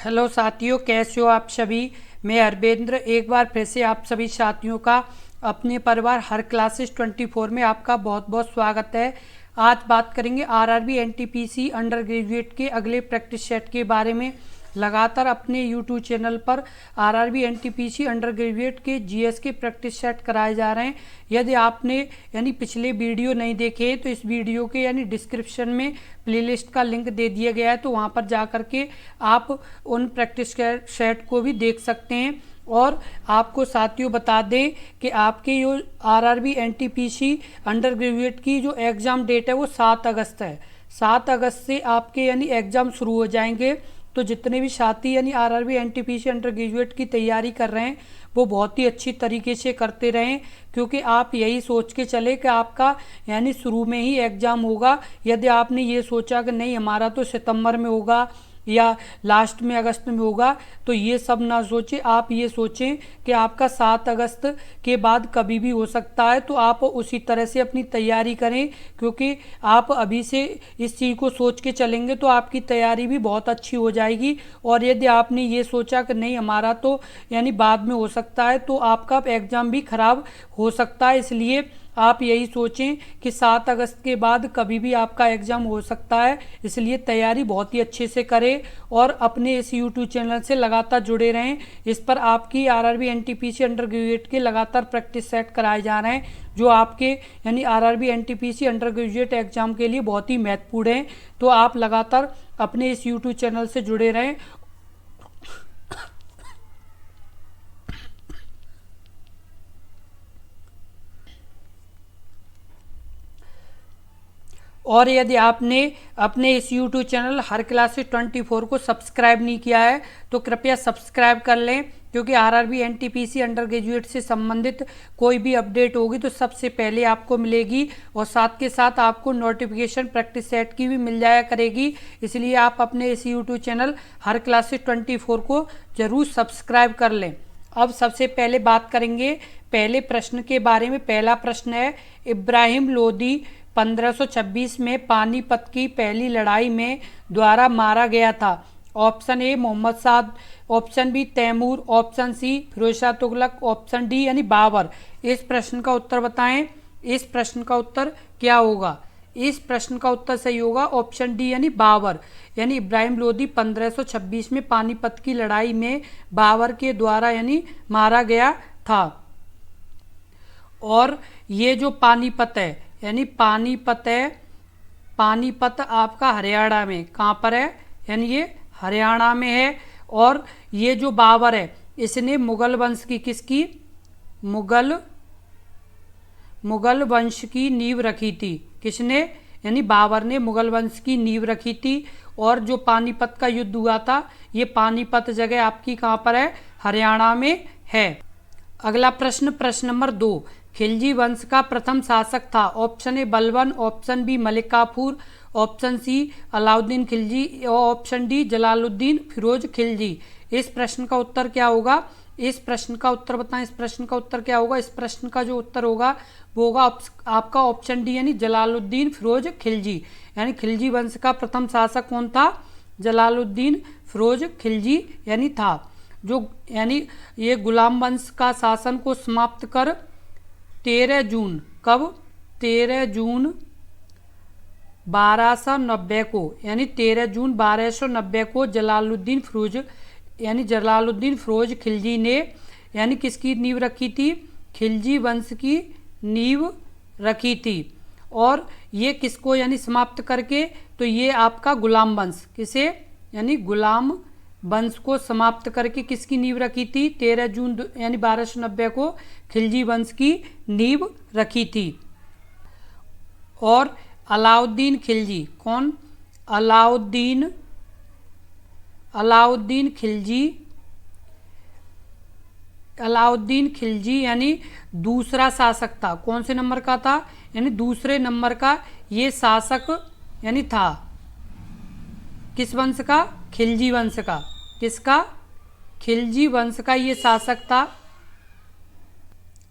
Hello साथियों, कैसे हो आप सभी। मैं अरविंद्र एक बार फिर से आप सभी साथियों का अपने परिवार हर क्लासेस 24 में आपका बहुत बहुत स्वागत है। आज बात करेंगे आरआरबी एनटीपीसी अंडर ग्रेजुएट के अगले प्रैक्टिस सेट के बारे में। लगातार अपने यूट्यूब चैनल पर आरआरबी एनटीपीसी अंडर ग्रेजुएट के जीएस के प्रैक्टिस सेट कराए जा रहे हैं। यदि आपने पिछले वीडियो नहीं देखे तो इस वीडियो के डिस्क्रिप्शन में प्लेलिस्ट का लिंक दे दिया गया है, तो वहां पर जा कर के आप उन प्रैक्टिस सेट को भी देख सकते हैं। और आपको साथियों बता दें कि आपके जो आरआरबी एनटीपीसी अंडर ग्रेजुएट की जो एग्ज़ाम डेट है वो 7 अगस्त है। 7 अगस्त से आपके एग्ज़ाम शुरू हो जाएंगे। तो जितने भी साथी आरआरबी एनटीपीसी अंडर ग्रेजुएट की तैयारी कर रहे हैं वो बहुत ही अच्छी तरीके से करते रहें, क्योंकि आप यही सोच के चले कि आपका शुरू में ही एग्ज़ाम होगा। यदि आपने ये सोचा कि नहीं हमारा तो सितंबर में होगा या लास्ट में अगस्त में होगा, तो ये सब ना सोचें। आप ये सोचें कि आपका 7 अगस्त के बाद कभी भी हो सकता है, तो आप उसी तरह से अपनी तैयारी करें, क्योंकि आप अभी से इस चीज़ को सोच के चलेंगे तो आपकी तैयारी भी बहुत अच्छी हो जाएगी। और यदि आपने ये सोचा कि नहीं हमारा तो बाद में हो सकता है, तो आपका एग्ज़ाम भी खराब हो सकता है। इसलिए आप यही सोचें कि 7 अगस्त के बाद कभी भी आपका एग्ज़ाम हो सकता है। इसलिए तैयारी बहुत ही अच्छे से करें और अपने इस यूट्यूब चैनल से लगातार जुड़े रहें। इस पर आपकी आरआरबी एनटीपीसी अंडर ग्रेजुएट के लगातार प्रैक्टिस सेट कराए जा रहे हैं, जो आपके RRB NTPC under graduate exam के लिए बहुत ही महत्वपूर्ण हैं। तो आप लगातार अपने इस यूट्यूब चैनल से जुड़े रहें। और यदि आपने अपने इस YouTube चैनल हर क्लासेस 24 को सब्सक्राइब नहीं किया है तो कृपया सब्सक्राइब कर लें, क्योंकि आरआरबी एनटीपीसी अंडर ग्रेजुएट से संबंधित कोई भी अपडेट होगी तो सबसे पहले आपको मिलेगी। और साथ के साथ आपको नोटिफिकेशन प्रैक्टिस सेट की भी मिल जाया करेगी। इसलिए आप अपने इस YouTube चैनल हर क्लासेस 24 को ज़रूर सब्सक्राइब कर लें। अब सबसे पहले बात करेंगे पहले प्रश्न के बारे में। पहला प्रश्न है, इब्राहिम लोदी 1526 में पानीपत की पहली लड़ाई में द्वारा मारा गया था। Option A Mohammad Saad, option B Taimur, option C Firoz Shah Tughlaq, option D Babur. इस प्रश्न का उत्तर बताएं। इस प्रश्न का उत्तर क्या होगा? इस प्रश्न का उत्तर सही होगा ऑप्शन डी बाबर। इब्राहिम लोदी 1526 में पानीपत की लड़ाई में बाबर के द्वारा मारा गया था। और ये जो पानीपत है पानीपत है, पानीपत आपका हरियाणा में कहाँ पर है? ये हरियाणा में है। और ये जो बाबर है इसने मुगल वंश की किसकी मुगल वंश की नींव रखी थी। किसने? बाबर ने मुगल वंश की नींव रखी थी। और जो पानीपत का युद्ध हुआ था ये पानीपत जगह आपकी कहाँ पर है? हरियाणा में है। अगला प्रश्न, प्रश्न नंबर 2, खिलजी वंश का प्रथम शासक था। Option A Balban, option B Malik Kafur, option C Alauddin Khilji, option D Jalaluddin Firoz Khilji. इस प्रश्न का उत्तर क्या होगा? इस प्रश्न का उत्तर बताएं। इस प्रश्न का उत्तर क्या होगा? इस प्रश्न का जो उत्तर होगा वो होगा आपका ऑप्शन डी जलालुद्दीन फिरोज खिलजी। खिलजी वंश का प्रथम शासक कौन था? जलालुद्दीन फिरोज खिलजी था। जो ये गुलाम वंश का शासन को समाप्त कर 13 जून, कब? 13 जून 1290 को 13 जून 1290 को जलालुद्दीन फिरोज खिलजी ने किसकी नींव रखी थी? खिलजी वंश की नींव रखी थी। और ये किसको समाप्त करके? तो ये आपका गुलाम वंश, किसे? गुलाम वंश को समाप्त करके किसकी नींव रखी थी? 13 जून 1290 को खिलजी वंश की नींव रखी थी। और अलाउद्दीन खिलजी कौन? अलाउद्दीन खिलजी दूसरा शासक था। कौन से नंबर का था? दूसरे नंबर का ये शासक था। किस वंश का? खिलजी वंश का। किसका? खिलजी वंश का ये शासक था।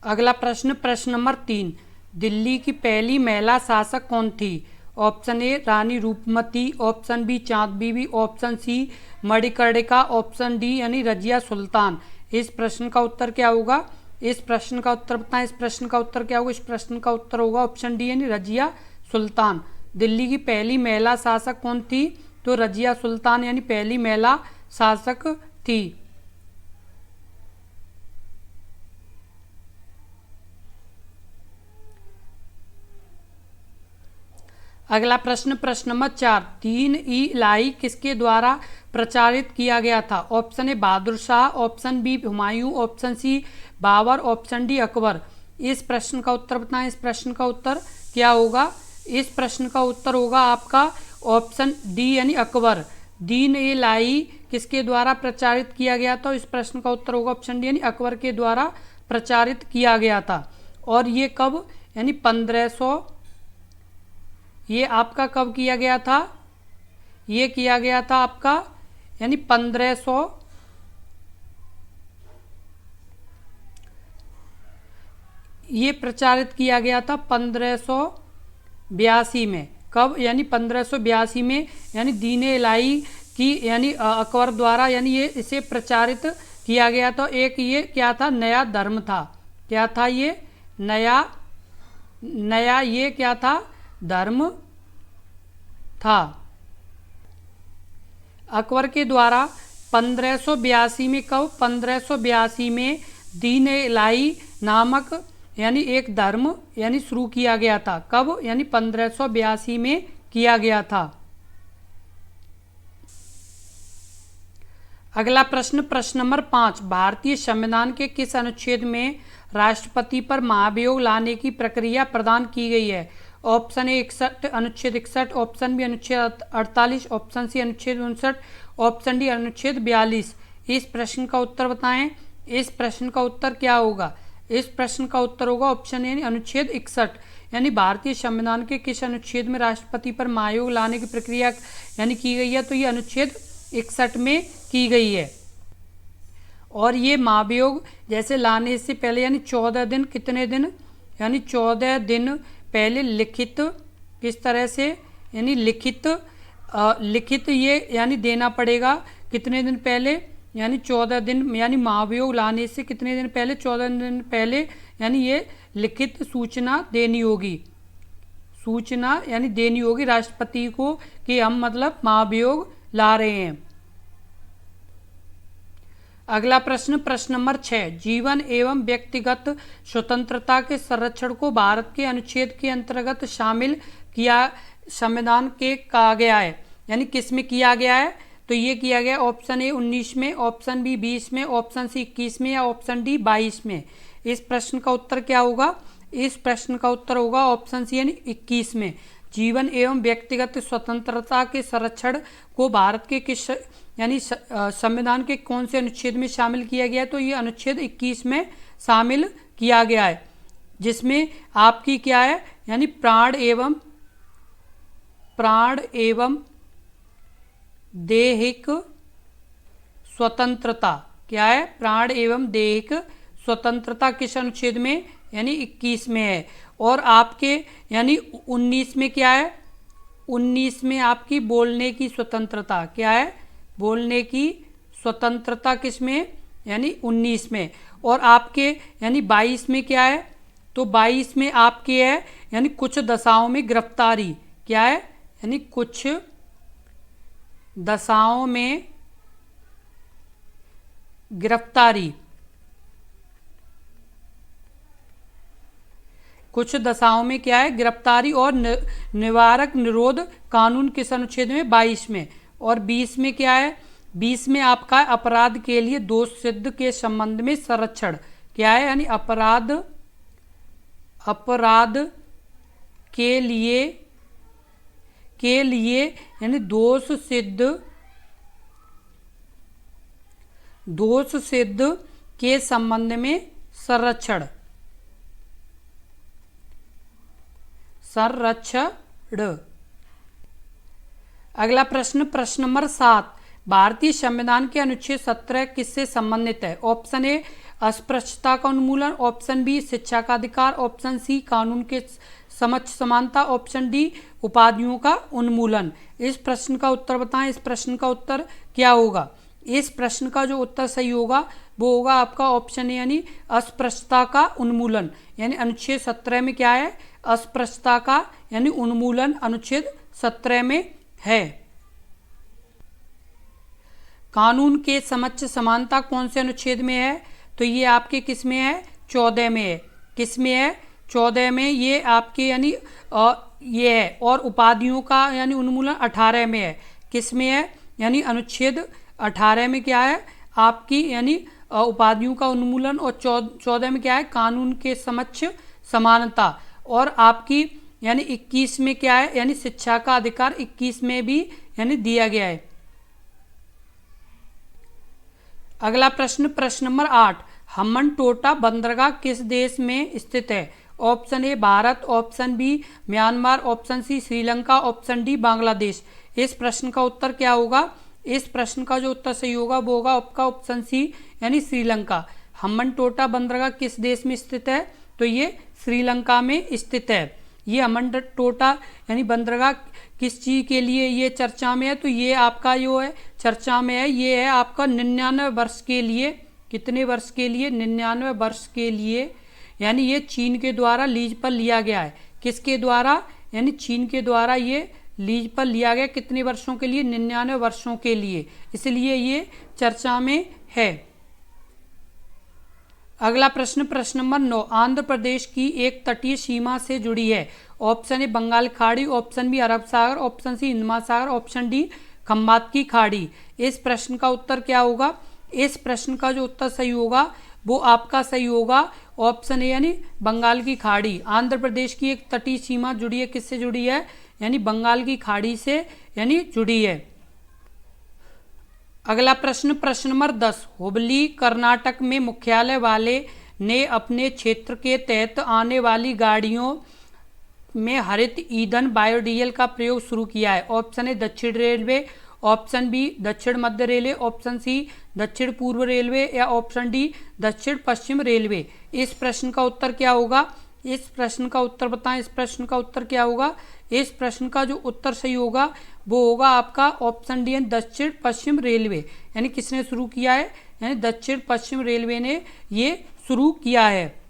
अगला प्रश्न, प्रश्न नंबर 3, दिल्ली की पहली महिला शासक कौन थी? Option A Rani Roopmati, option B Chand Bibi, option C Manikarnika, option D यानी रजिया सुल्तान। इस प्रश्न का उत्तर क्या होगा? इस प्रश्न का उत्तर बताएं। इस प्रश्न का उत्तर क्या होगा? इस प्रश्न का उत्तर होगा ऑप्शन डी यानी रजिया सुल्तान। दिल्ली की पहली महिला शासक कौन थी? तो रजिया सुल्तान यानी पहली महिला शासक थी। अगला प्रश्न, प्रश्न नंबर 4, दीन ई इलाही किसके द्वारा प्रचारित किया गया था? Option A Bahadur Shah, option B Humayun, option C Babur, option D Akbar. इस प्रश्न का उत्तर बताएं। इस प्रश्न का उत्तर क्या होगा? इस प्रश्न का उत्तर होगा आपका ऑप्शन डी यानी अकबर। दीन ए इलाही किसके द्वारा प्रचारित किया गया था? इस प्रश्न का उत्तर होगा ऑप्शन डी यानी अकबर के द्वारा प्रचारित किया गया था। और ये कब? यानी 1500, ये आपका कब किया गया था? ये किया गया था आपका यानी 1500, ये प्रचारित किया गया था 1582 में। कब? यानी 1582 में, यानी दीन ए इलाही की यानी अकबर द्वारा यानी ये इसे प्रचारित किया गया था। एक ये क्या था? नया धर्म था। क्या था ये? नया ये क्या था? धर्म था। अकबर के द्वारा 1582 में, कब? 1582 में दीन ए इलाही नामक यानी एक धर्म यानी शुरू किया गया था। कब? यानी 1582 में किया गया था। अगला प्रश्न, प्रश्न नंबर 5, भारतीय संविधान के किस अनुच्छेद में राष्ट्रपति पर महाभियोग लाने की प्रक्रिया प्रदान की गई है? ऑप्शन ए 61, अनुच्छेद 61, ऑप्शन बी अनुच्छेद 48, ऑप्शन सी अनुच्छेद 59, ऑप्शन डी अनुच्छेद 42। इस प्रश्न का उत्तर बताएं। इस प्रश्न का उत्तर क्या होगा? इस प्रश्न का उत्तर होगा ऑप्शन ए अनुच्छेद 61। यानी भारतीय संविधान के किस अनुच्छेद में राष्ट्रपति पर महाभियोग लाने की प्रक्रिया यानी की गई है? तो ये अनुच्छेद 61 में की गई है। और ये महाभियोग जैसे लाने से पहले यानी 14 दिन, कितने दिन? यानी 14 दिन पहले लिखित, किस तरह से? यानी लिखित ये यानी देना पड़ेगा। कितने दिन पहले? यानी 14 दिन, यानी महाभियोग लाने से कितने दिन पहले? 14 दिन पहले यानी ये लिखित सूचना देनी होगी। सूचना यानी देनी होगी राष्ट्रपति को कि हम मतलब महाभियोग ला रहे हैं। अगला प्रश्न, प्रश्न नंबर 6, जीवन एवं व्यक्तिगत स्वतंत्रता के संरक्षण को भारत के अनुच्छेद के अंतर्गत शामिल किया संविधान के कहा गया है। यानी किस में किया गया है? तो ये किया गया ऑप्शन ए 19 में, ऑप्शन बी 20 में, ऑप्शन सी 21 में या ऑप्शन डी 22 में। इस प्रश्न का उत्तर क्या होगा? इस प्रश्न का उत्तर होगा ऑप्शन सी यानी 21 में। जीवन एवं व्यक्तिगत स्वतंत्रता के संरक्षण को भारत के किस यानी संविधान के कौन से अनुच्छेद में शामिल किया गया है? तो ये अनुच्छेद 21 में शामिल किया गया है, जिसमें आपकी क्या है? यानी प्राण एवं दैहिक स्वतंत्रता। क्या है? प्राण एवं दैहिक स्वतंत्रता किस अनुच्छेद में? यानी 21 में है। और आपके यानी 19 में क्या है? 19 में आपकी बोलने की स्वतंत्रता। क्या है? बोलने की स्वतंत्रता किस में? यानी 19 में। और आपके यानी 22 में क्या है? तो 22 में आपके है यानी कुछ दशाओं में गिरफ्तारी। क्या है? यानी कुछ दशाओं में गिरफ्तारी। कुछ दशाओं में क्या है? गिरफ्तारी। और निवारक निरोध कानून किस अनुच्छेद में? 22 में। और 20 में क्या है? 20 में आपका अपराध के लिए दोष सिद्ध के संबंध में संरक्षण। क्या है? यानी अपराध के लिए यानी दोष सिद्ध के संबंध में संरक्षण। अगला प्रश्न, प्रश्न नंबर 7, भारतीय संविधान के अनुच्छेद 17 किससे संबंधित है? ऑप्शन ए अस्पृश्यता का उन्मूलन, ऑप्शन बी शिक्षा का अधिकार, ऑप्शन सी कानून के समच्छ समानता, ऑप्शन डी उपाधियों का उन्मूलन। इस प्रश्न का उत्तर बताएं, इस प्रश्न का उत्तर क्या होगा? इस प्रश्न का जो उत्तर सही होगा वो होगा आपका ऑप्शन ए यानी अस्पृश्यता का उन्मूलन। यानी अनुच्छेद 17 में क्या है? अस्पृश्यता का यानी उन्मूलन अनुच्छेद 17 में है। कानून के समक्ष समानता कौन से अनुच्छेद में है? तो ये आपके किस में है? 14 में है। किस में है? 14 में। ये आपके यानी ये है। और उपाधियों का यानी उन्मूलन 18 में है। किस में है? यानी अनुच्छेद 18 में क्या है आपकी यानी उपाधियों का उन्मूलन। और 14 में क्या है? कानून के समक्ष समानता। और आपकी यानी 21 में क्या है? यानी शिक्षा का अधिकार 21 में भी यानी दिया गया है। अगला प्रश्न, प्रश्न नंबर 8, हम्बनटोटा बंदरगाह किस देश में स्थित है? Option A Bharat, option B Myanmar, option C Sri Lanka, option D Bangladesh. इस प्रश्न का उत्तर क्या होगा? इस प्रश्न का जो उत्तर सही होगा वो होगा आपका ऑप्शन सी यानी श्रीलंका। हम्बनटोटा बंदरगाह किस देश में स्थित है? तो ये श्रीलंका में स्थित है। ये हम्बनटोटा यानी बंदरगाह किस चीज़ के लिए ये चर्चा में है? तो ये आपका जो है चर्चा में है, ये है आपका 99 वर्ष के लिए। कितने वर्ष के लिए? 99 वर्ष के लिए। यानी ये चीन के द्वारा लीज पर लिया गया है। किसके द्वारा? यानी चीन के द्वारा ये लीज पर लिया गया। कितने वर्षों के लिए? 99 वर्षों के लिए, इसलिए ये चर्चा में है। अगला प्रश्न, प्रश्न नंबर 9, आंध्र प्रदेश की एक तटीय सीमा से जुड़ी है। ऑप्शन ए बंगाल खाड़ी, ऑप्शन बी अरब सागर, ऑप्शन सी हिंद महासागर, ऑप्शन डी खंबात की खाड़ी। इस प्रश्न का उत्तर क्या होगा? इस प्रश्न का जो उत्तर सही होगा वो आपका सही होगा ऑप्शन ए यानी बंगाल की खाड़ी। आंध्र प्रदेश की एक तटीय सीमा जुड़ी है। किससे जुड़ी है? यानी बंगाल की खाड़ी से यानी जुड़ी है। अगला प्रश्न, प्रश्न नंबर 10, हुबली कर्नाटक में मुख्यालय वाले ने अपने क्षेत्र के तहत आने वाली गाड़ियों में हरित ईंधन बायोडीजल का प्रयोग शुरू किया है। ऑप्शन ए दक्षिण रेलवे, ऑप्शन बी दक्षिण मध्य रेलवे, ऑप्शन सी दक्षिण पूर्व रेलवे या ऑप्शन डी दक्षिण पश्चिम रेलवे। इस प्रश्न का उत्तर क्या होगा? इस प्रश्न का उत्तर बताएं, इस प्रश्न का उत्तर क्या होगा? इस प्रश्न का जो उत्तर सही होगा वो होगा आपका ऑप्शन डी दक्षिण पश्चिम रेलवे। यानी किसने शुरू किया है? यानी दक्षिण पश्चिम रेलवे ने ये शुरू किया है।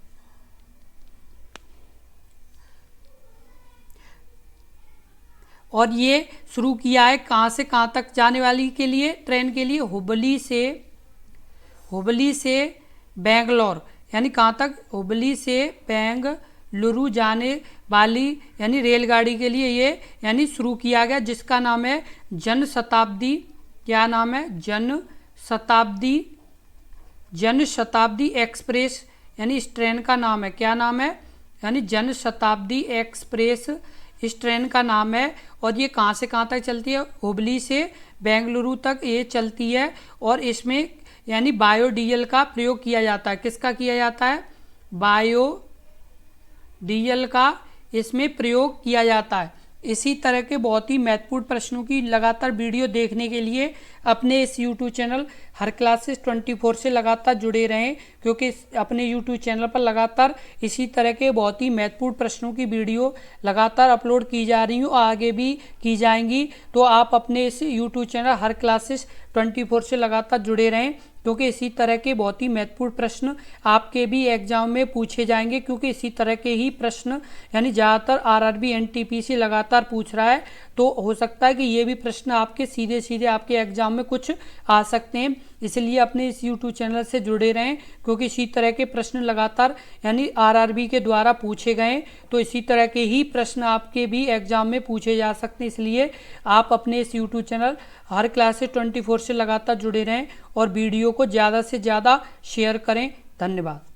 और ये शुरू किया है कहाँ से कहाँ तक जाने वाली के लिए? ट्रेन के लिए हुबली से बेंगलोर। यानी कहाँ तक? हुबली से बेंगलुरु जाने वाली यानी रेलगाड़ी के लिए ये यानी शुरू किया गया, जिसका नाम है जन शताब्दी। क्या नाम है? जन शताब्दी एक्सप्रेस। यानी इस ट्रेन का नाम है, क्या नाम है? यानी जन शताब्दी एक्सप्रेस इस ट्रेन का नाम है। और ये कहाँ से कहाँ तक चलती है? हुबली से बेंगलुरु तक ये चलती है। और इसमें यानी बायोडीजल का प्रयोग किया जाता है। किसका किया जाता है? बायोडीजल का इसमें प्रयोग किया जाता है। इसी तरह के बहुत ही महत्वपूर्ण प्रश्नों की लगातार वीडियो देखने के लिए अपने इस YouTube चैनल हर क्लासेस 24 से लगातार जुड़े रहें, क्योंकि अपने YouTube चैनल पर लगातार इसी तरह के बहुत ही महत्वपूर्ण प्रश्नों की वीडियो लगातार अपलोड की जा रही हूँ, आगे भी की जाएंगी। तो आप अपने इस YouTube चैनल हर क्लासेस 24 से लगातार जुड़े रहें, क्योंकि इसी तरह के बहुत ही महत्वपूर्ण प्रश्न आपके भी एग्जाम में पूछे जाएंगे। क्योंकि इसी तरह के ही प्रश्न यानी ज़्यादातर आरआरबी एनटीपीसी लगातार पूछ रहा है, तो हो सकता है कि ये भी प्रश्न आपके सीधे सीधे आपके एग्जाम में कुछ आ सकते हैं। इसलिए अपने इस YouTube चैनल से जुड़े रहें, क्योंकि इसी तरह के प्रश्न लगातार यानी आरआरबी के द्वारा पूछे गए, तो इसी तरह के ही प्रश्न आपके भी एग्जाम में पूछे जा सकते हैं। इसलिए आप अपने इस YouTube चैनल हर क्लासेस 24 से लगातार जुड़े रहें और वीडियो को ज़्यादा से ज़्यादा शेयर करें। धन्यवाद।